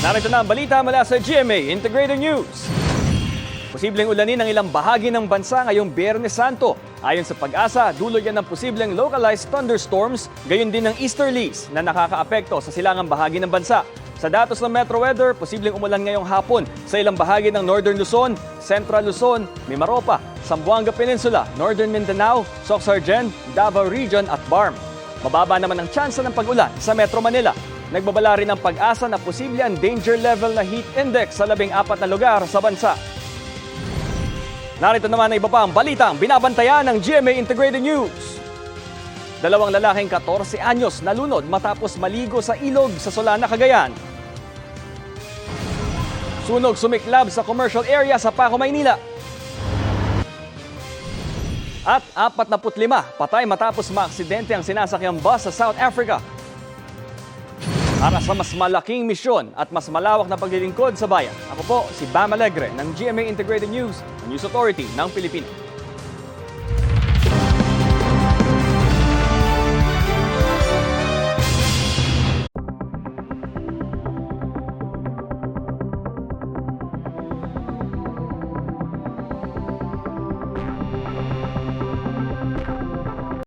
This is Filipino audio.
Narito na ang balita mula sa GMA Integrated News. Posibleng ulanin ang ilang bahagi ng bansa ngayong Biyernes Santo. Ayon sa Pag-asa, dulo yan ng posibleng localized thunderstorms, gayon din ng easterlies na nakakaapekto sa silangang bahagi ng bansa. Sa datos ng Metro Weather, posibleng umulan ngayong hapon sa ilang bahagi ng Northern Luzon, Central Luzon, Mimaropa, Zamboanga Peninsula, Northern Mindanao, Soc-Sargen, Davao Region at BARM. Mababa naman ang tsansa ng pag-ulan sa Metro Manila. Nagbabala rin ang Pag-asa na posible ang danger level na heat index sa 14 na lugar sa bansa. Narito naman ang iba pa ang balitang binabantayan ng GMA Integrated News. Dalawang lalaking 14 anyos nalunod matapos maligo sa ilog sa Solana, Cagayan. Sunog sumiklab sa commercial area sa Paco, Maynila. At 45 patay matapos maaksidente ang sinasakyang bus sa South Africa. Para sa mas malaking misyon at mas malawak na paglilingkod sa bayan, ako po si Bam Alegre ng GMA Integrated News, News Authority ng Pilipinas.